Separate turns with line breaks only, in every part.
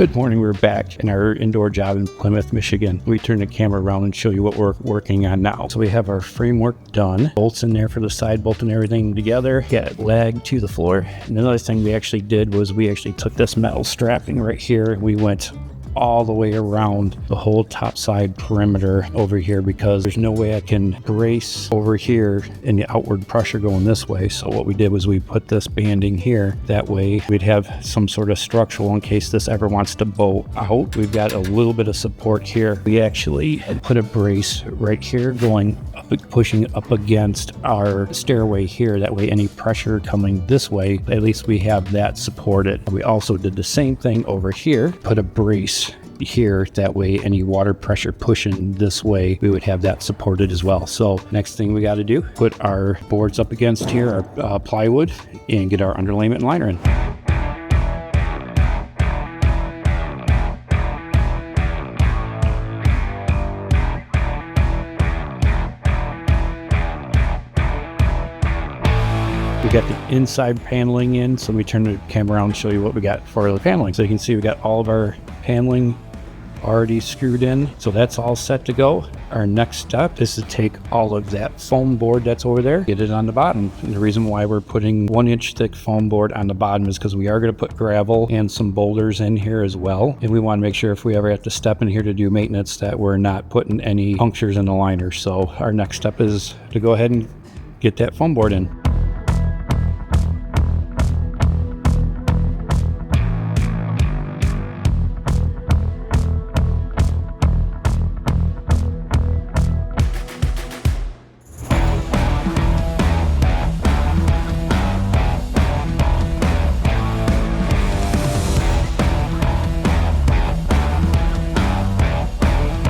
Good morning, we're back in our indoor job in Plymouth, Michigan. We turn the camera around and show you what we're working on now. So we have our framework done, bolts in there for the side, bolting everything together, got lag to the floor. And another thing we actually did was we actually took this metal strapping right here, we went all the way around the whole top side perimeter over here because there's no way I can brace over here and the outward pressure going this way. So what we did was we put this banding here. That way we'd have some sort of structural in case this ever wants to bow out. We've got a little bit of support here. We actually put a brace right here going up, pushing up against our stairway here. That way any pressure coming this way, at least we have that supported. We also did the same thing over here, put a brace here, that way any water pressure pushing this way, we would have that supported as well. So next thing we got to do, put our boards up against here, our plywood, and get our underlayment and liner in. We got the inside paneling in, so we turn the camera around and show you what we got for the paneling. So you can see we got all of our paneling already screwed in, so that's all set to go. Our next step is to take all of that foam board that's over there, get it on the bottom. And the reason why we're putting 1-inch thick foam board on the bottom is because we are going to put gravel and some boulders in here as well, and we want to make sure if we ever have to step in here to do maintenance that we're not putting any punctures in the liner. So our next step is to go ahead and get that foam board in.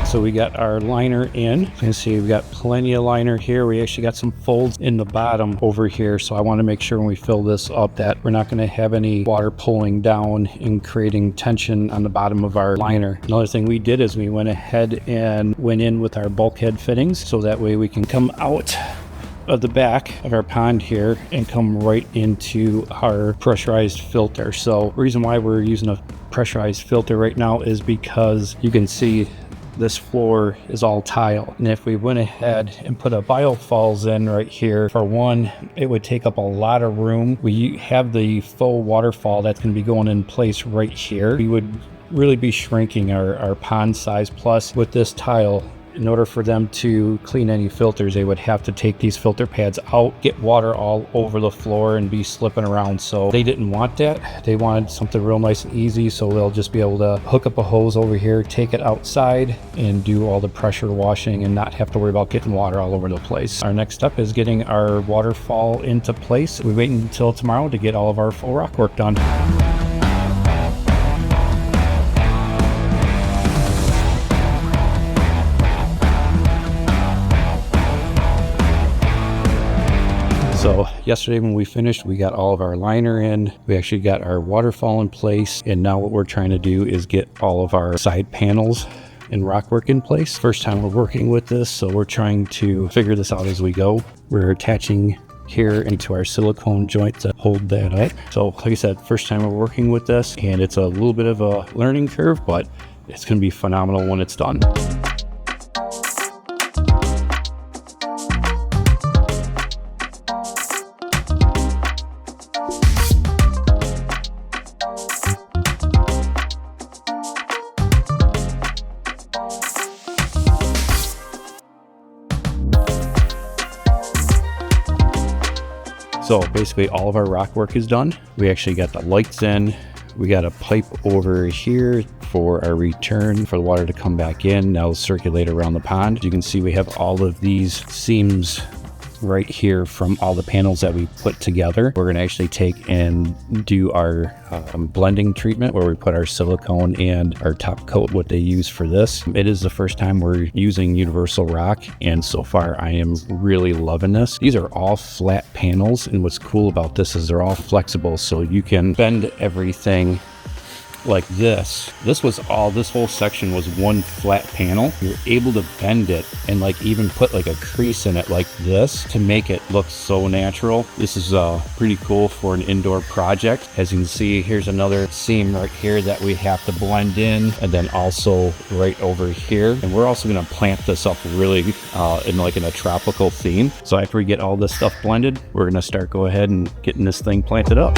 So we got our liner in. You can see we've got plenty of liner here. We actually got some folds in the bottom over here. So I want to make sure when we fill this up that we're not going to have any water pulling down and creating tension on the bottom of our liner. Another thing we did is we went ahead and went in with our bulkhead fittings. So that way we can come out of the back of our pond here and come right into our pressurized filter. So the reason why we're using a pressurized filter right now is because you can see this floor is all tile, and if we went ahead and put a biofalls in right here, for one, it would take up a lot of room. We have the faux waterfall that's going to be going in place right here. We would really be shrinking our pond size. Plus with this tile, in order for them to clean any filters, they would have to take these filter pads out, get water all over the floor and be slipping around. So they didn't want that. They wanted something real nice and easy, so they'll just be able to hook up a hose over here, take it outside and do all the pressure washing and not have to worry about getting water all over the place. Our next step is getting our waterfall into place. We're waiting until tomorrow to get all of our full rock work done. So yesterday when we finished, we got all of our liner in, we actually got our waterfall in place, and now what we're trying to do is get all of our side panels and rock work in place. First time we're working with this, so we're trying to figure this out as we go. We're attaching here into our silicone joint to hold that up. So like I said, first time we're working with this, and it's a little bit of a learning curve, but it's going to be phenomenal when it's done. So basically all of our rock work is done. We actually got the lights in. We got a pipe over here for our return for the water to come back in. Now circulate around the pond. You can see we have all of these seams right here from all the panels that we put together. We're going to actually take and do our blending treatment where we put our silicone and our top coat, what they use for this. It is the first time we're using universal rock, and so far I am really loving this. These are all flat panels, and what's cool about this is they're all flexible, so you can bend everything like this was all, this whole section was one flat panel. You're able to bend it and like even put like a crease in it like this to make it look so natural. This is pretty cool for an indoor project. As you can see, here's another seam right here that we have to blend in, and then also right over here. And we're also going to plant this up really in a tropical theme. So after we get all this stuff blended, we're going to go ahead and getting this thing planted up.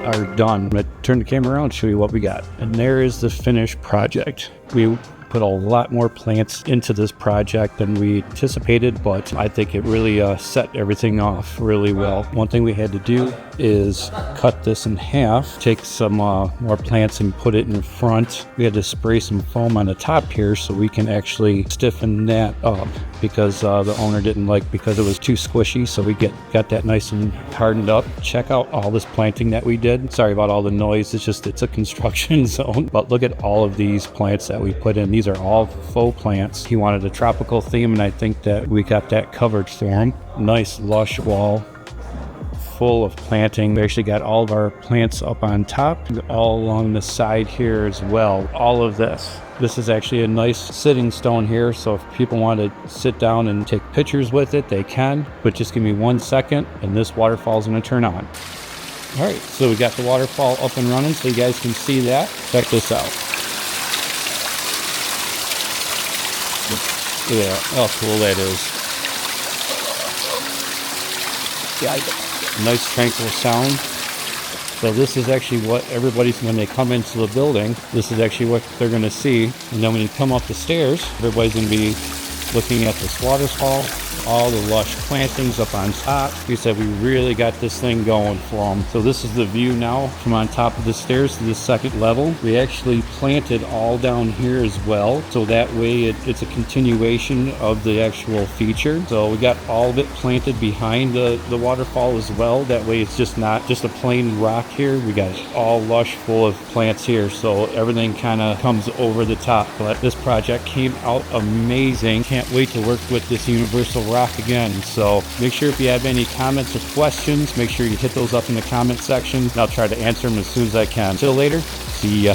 Are done. I'm going to turn the camera around and show you what we got. And there is the finished project. We put a lot more plants into this project than we anticipated, but I think it really set everything off really well. One thing we had to do is cut this in half, take some more plants and put it in front. We had to spray some foam on the top here so we can actually stiffen that up, because the owner didn't like, because it was too squishy, so we got that nice and hardened up. Check out all this planting that we did. Sorry about all the noise, it's a construction zone, but look at all of these plants that we put in. These are all faux plants. He wanted a tropical theme, and I think that we got that covered for him. Nice lush wall full of planting. We actually got all of our plants up on top, all along the side here as well. All of this is actually a nice sitting stone here, so if people want to sit down and take pictures with it, they can, but just give me 1 second and this waterfall is going to turn on. All right, so we got the waterfall up and running so you guys can see that. Check this out. Look at how cool that is. Yeah, nice tranquil sound. So this is actually what everybody's, when they come into the building, this is actually what they're going to see. And then when you come up the stairs, everybody's going to be looking at this waterfall, all the lush plantings up on top. Like I said, we really got this thing going for them. So this is the view now from on top of the stairs to the second level. We actually planted all down here as well, so that way it's a continuation of the actual feature. So we got all of it planted behind the waterfall as well. That way it's just not just a plain rock here. We got it all lush full of plants here, so everything kind of comes over the top. But this project came out amazing. Can't wait to work with this universal rock again. So make sure if you have any comments or questions, make sure you hit those up in the comment section, and I'll try to answer them as soon as I can. Till later, see ya.